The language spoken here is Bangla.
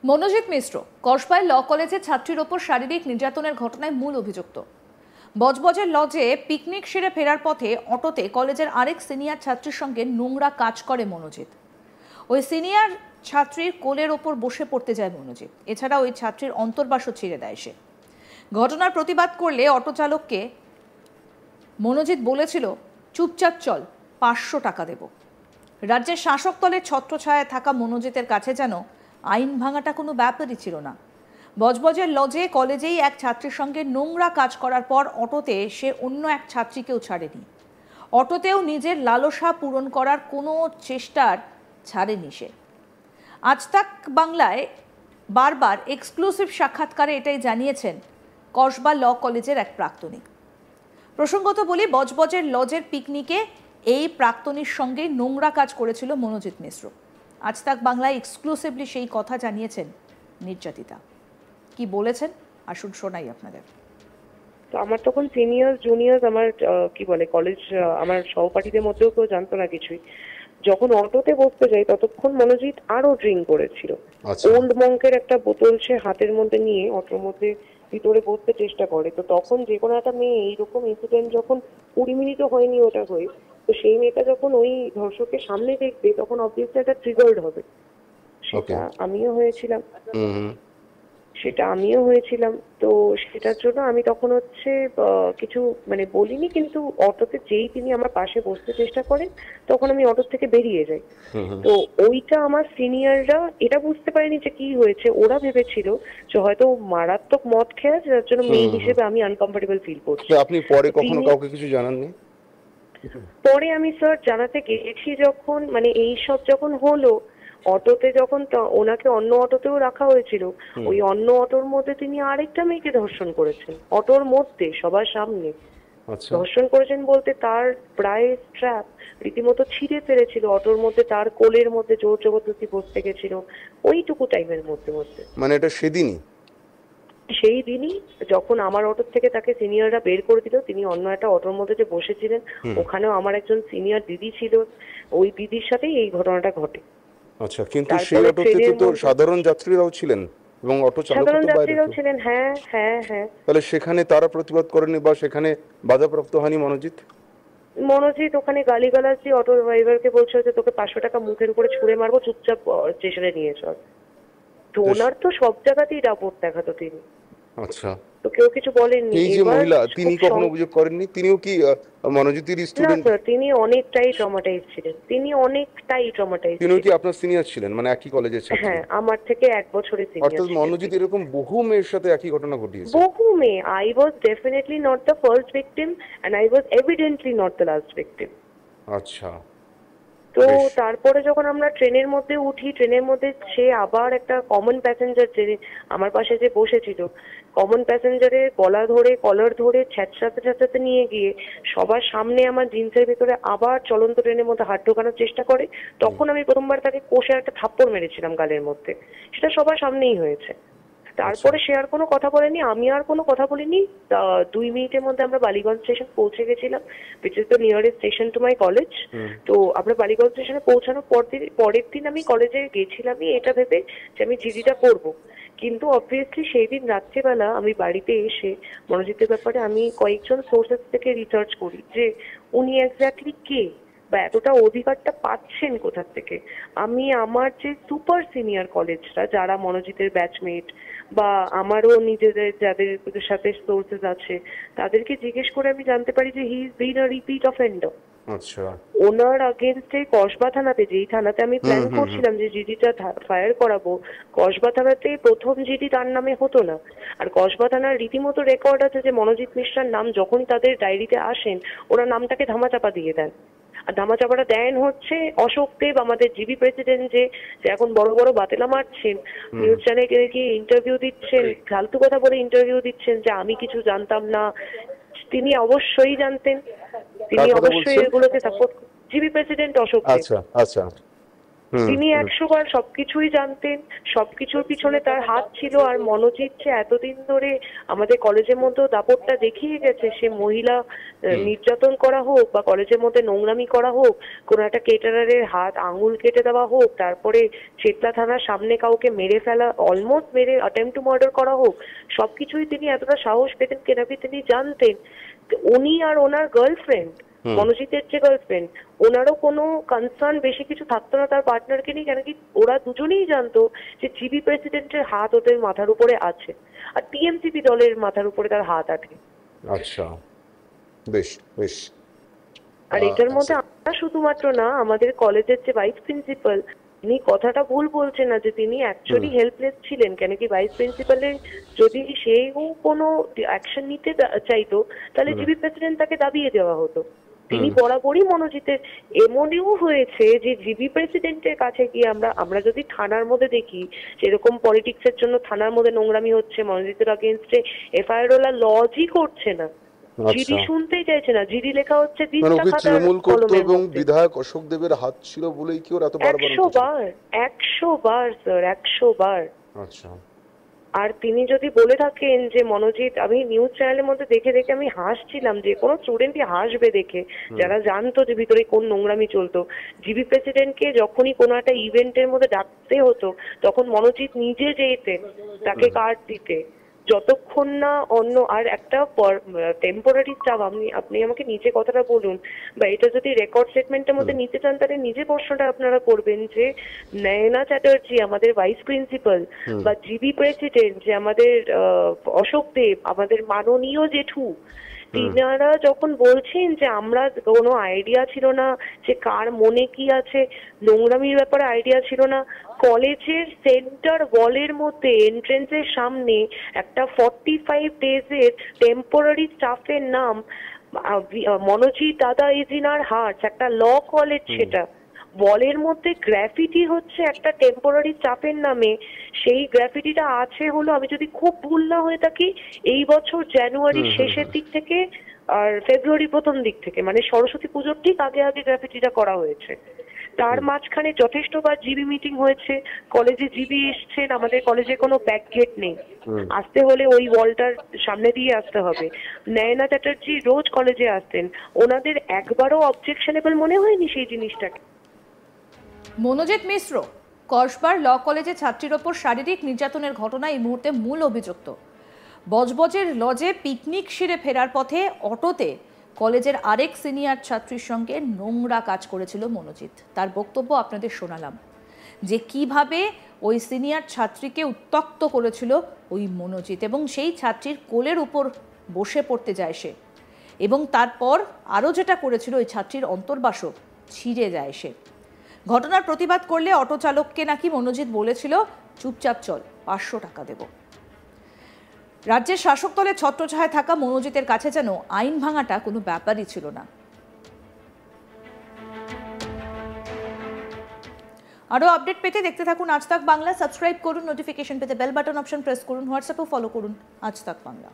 মনোজিৎ মিশ্র কসবায় ল কলেজের ছাত্রীর ওপর শারীরিক নির্যাতনের ঘটনায় মূল অভিযুক্ত। বজবজের লজে পিকনিক সেরে ফেরার পথে অটোতে কলেজের আরেক সিনিয়র ছাত্রীর সঙ্গে নোংরা কাজ করে মনোজিৎ। ওই সিনিয়র ছাত্রীর কোলের ওপর বসে পড়তে যায় মনোজিৎ। এছাড়া ওই ছাত্রীর অন্তর্বাসও ছিঁড়ে দেয় সে। ঘটনার প্রতিবাদ করলে অটো চালককে মনোজিৎ বলেছিল, চুপচাপ চল, 500 টাকা দেব। রাজ্যের শাসক দলের ছত্রছায়ায় থাকা মনোজিতের কাছে যেন আইন ভাঙাটা কোনো ব্যাপারই ছিল না। বজবজের লজে কলেজেই এক ছাত্রীর সঙ্গে নোংরা কাজ করার পর অটোতে সে অন্য এক ছাত্রীকেও ছাড়েনি। অটোতেও নিজের লালসা পূরণ করার কোনো চেষ্টার ছাড়েনি সে। আজ তাক বাংলায় বারবার এক্সক্লুসিভ সাক্ষাৎকারে এটাই জানিয়েছেন কসবা ল কলেজের এক প্রাক্তনী। প্রসঙ্গত বলি, বজবজের লজের পিকনিকে এই প্রাক্তনীর সঙ্গে নোংরা কাজ করেছিল মনোজিৎ মিশ্র। আজ তাক বাংলায় এক্সক্লুসিভলি সেই কথা জানিয়েছেন নির্যাতিতা। কি বলেছেন আসুন শোনাই আপনাদের। তো আমার তখন সিনিয়র জুনিয়র আমার কি বলে কলেজ আমার সহপাঠীদের মধ্যেও কেউ জানতো না কিছুই। যখন অটোতে বসতে যাই ততক্ষণ মনোজিৎ আরো ড্রিঙ্ক করেছিল। ওল্ড মঙ্কের একটা বোতল সে হাতের মধ্যে নিয়ে অটোর মধ্যে ভিতরে বসতে চেষ্টা করে। তো তখন যে কোনো একটা মেয়ে এইরকম ইনসিডেন্ট যখন 20 মিনিটও হয়নি ওটা হয়ে, তো সেই মেয়েটা যখন ওই ধর্ষকের সামনে দেখবে তখন অবভিয়াসলি একটা ট্রিগার্ড হবে। সেটা আমিও হয়েছিলাম। তো সেটার জন্য আমি তখন কিছু বলিনি, কিন্তু অটোতে যেই তিনি আমার পাশে বসতে চেষ্টা করেন তখন আমি অটো থেকে বেরিয়ে যাই। তো ওইটা আমার সিনিয়ররা এটা বুঝতে পারেনি যে কি হয়েছে। ওরা ভেবেছিল যে হয়তো মারাত্মক মদ খেয়ে যার জন্য মেয়ে হিসেবে আমি আনকমফোর্টেবল ফিল করছি। আপনি পরে কখনো কাউকে কিছু জানাননি? পরে আমি স্যার জানাতে গেছি যখন এই সব যখন হলো অটোতে, যখন ওনাকে অন্য অটোতেও রাখা হয়েছিল, ওই অন্য অটোর মধ্যে তিনি আরেকটা মেয়েকে ধর্ষণ করেছেন অটোর মধ্যে সবার সামনে। ধর্ষণ করেছেন বলতে তার প্রায় স্ট্র্যাপ রীতিমতো ছিঁড়ে ফেলেছিল অটোর মধ্যে, তার কোলের মধ্যে জোর জবরদস্তি বসতে গেছিল ওইটুকু টাইমের মধ্যে। এটা সেই দিনই যখন আমার অটো থেকে তাকে সিনিয়ররা বের করে দিল, তিনি অন্য একটা অটোর মধ্যে যে বসেছিলেন ওখানেও আমার একজন সিনিয়র দিদি ছিল, ওই দিদির সাথেই এই ঘটনাটা ঘটে। আচ্ছা, কিন্তু সেই অটোতে তো সাধারণ যাত্রীরাও ছিলেন এবং অটো চালকও ছিলেন। হ্যাঁ হ্যাঁ হ্যাঁ। তাহলে সেখানে তারা প্রতিবাদ করেনি বা সেখানে বাধাপ্রাপ্ত হয়নি মনোজিৎ? ওখানে গালিগালাজ দিয়ে অটো ড্রাইভারকে বলছে যে তোকে 500 টাকা মুখের উপরে ছুঁড়ে মারবো, চুপচাপ স্টেশনে নিয়ে চল। তো ওনার তো সব জায়গাতেই দাপট দেখাতো তিনি। আচ্ছা, তো কেউ কিছু বলেননি। এই যে মহিলা, তিনি কখনো অভিযোগ করেননি? তিনিও কি মনোজিতের স্টুডেন্ট? না, তিনি অনেকটাই ট্রমাটাইজ ছিলেন। তিনি কি আপনার সিনিয়র ছিলেন, একই কলেজের ছাত্রী? হ্যাঁ, আমার থেকে 1 বছরের সিনিয়র। অর্থাৎ মনোজিৎ এরকম বহু মেয়ের সাথে একই ঘটনা ঘটিয়েছে? বহু মেয়ে। I was definitely not the first victim and I was evidently not the last victim. আচ্ছা। তো তারপরে যখন আমরা ট্রেনের মধ্যে উঠি, ট্রেনের মধ্যে সে আবার একটা কমন প্যাসেঞ্জার যে আমার পাশে যে বসেছিল, কমন প্যাসেঞ্জারের কলার ধরে ছ্যাঁচড়াতে নিয়ে গিয়ে সবার সামনে আমার জিন্সের ভিতরে আবার চলন্ত ট্রেনের মধ্যে হাত ঢোকানোর চেষ্টা করে। তখন আমি প্রথমবার তাকে কষে একটা থাপ্পড় মেরেছিলাম গালের মধ্যে। সেটা সবার সামনেই হয়েছে। তারপরে সে আর কোনো কথা বলেনি, আমি আর কোনো কথা বলিনি। 2 মিনিটের মধ্যে আমরা বালিগঞ্জ স্টেশন পৌঁছে গেছিলাম, which is the nearest station to my college. তো আমরা বালিগঞ্জ স্টেশনে পৌঁছানোর পরের দিন আমি কলেজে গেছিলামই এটা ভেবে যে আমি জিডিটা করবো। কিন্তু অবভিয়াসলি সেই দিন রাত্রিবেলা আমি বাড়িতে এসে মনোজিতের ব্যাপারে আমি কয়েকজন সোর্সেস থেকে রিসার্চ করি যে উনি এক্স্যাক্টলি কে বা এতটা অধিকারটা পাচ্ছেন কোথা থেকে। আমি আমার যে সুপার সিনিয়র কলেজরা যারা মনোজিতের ব্যাচমেট বা আমারও নিজেদের যাদের সাথে সোর্সেস আছে তাদেরকে জিজ্ঞেস করে আমি জানতে পারি যে he is bin a repeat offender. আচ্ছা। ওনার আগেনস্টে কসবা থানাতে, যেই থানাতে আমি প্ল্যান করছিলাম যে জিডিটা ফায়ার করাবো, কসবা থানাতে প্রথম জিডি তার নামে হতো না। আর কসবা থানার রীতিমতো রেকর্ড আছে যে মনোজিৎ মিশ্রার নাম যখনই তাদের ডায়েরিতে আসেন ওরা নামটাকে ধামাচাপা দিয়ে দেন। আর ধামাচাপাটা দেন অশোক দেব, আমাদের জিবি প্রেসিডেন্ট যে এখন বড় বড় বাতেলা মারছেন, নিউজ চ্যানেলে গিয়ে ইন্টারভিউ দিচ্ছেন, ফালতু কথা বলে ইন্টারভিউ দিচ্ছেন যে আমি কিছু জানতাম না। তিনি অবশ্যই জানতেন, তিনি অবশ্যই এগুলোকে সাপোর্ট। জিবি প্রেসিডেন্ট অশোক দেব। আচ্ছা আচ্ছা। তিনি 100 বার সবকিছুই জানতেন, সবকিছুর পিছনে তার হাত ছিল। আর মনোজিৎ যে এতদিন ধরে আমাদের কলেজের মধ্যে দাপটটা দেখিয়ে গেছে, সে মহিলা নির্যাতন করা হোক বা কলেজের মধ্যে নোংরামি করা হোক, কোনো একটা কেটারারের হাত আঙুল কেটে দেওয়া হোক, তারপরে চেতলা থানার সামনে কাউকে মেরে ফেলা, অলমোস্ট মেরে অ্যাটেম্প্ট টু মার্ডার করা হোক, সবকিছুই তিনি এতটা সাহস পেতেন কেন কি তিনি জানতেন। উনি আর ওনার গার্লফ্রেন্ড, মনোজিতের যে গার্লফ্রেন্ড, ওনারও কোনো কনসার্ন বেশি কিছু থাকতো না তার পার্টনারকে নিয়ে, কেন কি ওরা দুজনেই জানতো যে জিবি প্রেসিডেন্টের হাত ওদের মাথার উপরে আছে আর টিএমসিপি দলের মাথার উপরে তার হাত আছে। আচ্ছা, বেশ বেশ। আর এটার মধ্যে আমরা শুধুমাত্র না, আমাদের কলেজের যে ভাইস প্রিন্সিপাল, তিনি কথাটা ভুল বলছেন না যে তিনি অ্যাকচুয়ালি হেল্পলেস ছিলেন। কেন কি ভাইস প্রিন্সিপালের যদি সেও কোনো অ্যাকশন নিতে চাইতো তাহলে জিবি প্রেসিডেন্ট তাকে দাবিয়ে দেওয়া হতো। তিনি বরাবরই মনোজিতের, এমনও হয়েছে যে জিবি প্রেসিডেন্টের কাছে গিয়ে আমরা যদি থানার মধ্যে দেখি সেরকম পলিটিক্সের জন্য থানার মধ্যে নোংরামি হচ্ছে, মনোজিতের আগেনস্টে এফআইআর ওলা লজই করছে না, জিডি শুনতেই চাইছে না, জিডি লেখা হচ্ছে তৃণমূল করতো এবং বিধায়ক অশোক দেবের হাত ছিল বলেই কি ওর এত বারবার 100 বার স্যার, 100 বার। আচ্ছা। আর তিনি যদি বলে থাকেন যে মনোজিৎ, আমি নিউজ চ্যানেলের মধ্যে দেখে আমি হাসছিলাম যে কোনো স্টুডেন্টই হাসবে দেখে, যারা জানতো যে ভিতরে কোন নোংরামি চলতো। জিবি প্রেসিডেন্টকে যখনই কোনো একটা ইভেন্টের মধ্যে ডাকতে হতো তখন মনোজিৎ নিজে যেতেন তাকে কার্ড দিতে, যতক্ষণ না অন্য আর একটা টেম্পোরারি স্টাফ। আপনি আমাকে নিচে কথাটা বলুন, বা এটা যদি রেকর্ড স্টেটমেন্টের মধ্যে নিতে চান তাহলে নিজে প্রশ্নটা আপনারা করবেন যে নয়না চ্যাটার্জি আমাদের ভাইস প্রিন্সিপাল বা জিবি প্রেসিডেন্ট যে আমাদের অশোক দেব, আমাদের মাননীয় জেঠু, তিনারা যখন বলছেন যে আমরা কোনো আইডিয়া ছিল না যে কার মনে কি আছে, নোংরামির ব্যাপারে আইডিয়া ছিল না, কলেজের সেন্টার ওয়ালের মধ্যে এন্ট্রেন্সের সামনে একটা 45 ডেজের টেম্পোরারি স্টাফের নাম মনোজিৎ দাদা ইজ ইন আর হার্টস, একটা ল কলেজ, সেটা ওয়ালের মধ্যে গ্রাফিটি হচ্ছে একটা টেম্পোরারি স্টাফের নামে। সেই গ্রাফিটিটা আছে হলো, আমি যদি খুব ভুল না হয়ে থাকি, এই বছর জানুয়ারির শেষের দিক থেকে আর ফেব্রুয়ারি প্রথম দিক থেকে, মানে সরস্বতী পুজোর ঠিক আগে গ্রাফিটিটা করা হয়েছে। তার মাঝখানে যথেষ্টবার জিবি মিটিং হয়েছে, কলেজে জিবি এসছেন, আমাদের কলেজে কোনো ব্যাক গেট নেই, আসতে হলে ওই ওয়ালটার সামনে দিয়ে আসতে হবে। নয়না চ্যাটার্জি রোজ কলেজে আসতেন, ওনাদের একবারও অবজেকশনেবল মনে হয়নি সেই জিনিসটাকে। মনোজিৎ মিশ্র কসবার ল কলেজে ছাত্রীর ওপর শারীরিক নির্যাতনের ঘটনায় এই মুহূর্তে মূল অভিযুক্ত। বজবজের লজে পিকনিক সেরে ফেরার পথে অটোতে কলেজের আরেক সিনিয়র ছাত্রীর সঙ্গে নোংরা কাজ করেছিল মনোজিৎ। তার বক্তব্য আপনাদের শোনালাম যে কিভাবে ওই সিনিয়র ছাত্রীকে উত্ত্যক্ত করেছিল ওই মনোজিৎ, এবং সেই ছাত্রীর কোলের উপর বসে পড়তে যায় সে, এবং তারপর আরও যেটা করেছিল ওই ছাত্রীর অন্তর্বাসও ছিঁড়ে যায় সে। ঘটনার প্রতিবাদ করলে অটো চালককে নাকি মনোজিৎ বলেছিল চুপচাপ চল, 500 টাকা দেব। রাজ্যের শাসক দলের ছত্রছায়ায় থাকা মনোজিতের কাছে যেন আইন ভাঙাটা কোনো ব্যাপারই ছিল না। আরও আপডেট পেতে দেখতে থাকুন আজ তাক বাংলা। সাবস্ক্রাইব করুন, নোটিফিকেশন পেতে বেল বাটন অপশন প্রেস করুন, হোয়াটসঅ্যাপেও ফলো করুন আজ তাক বাংলা।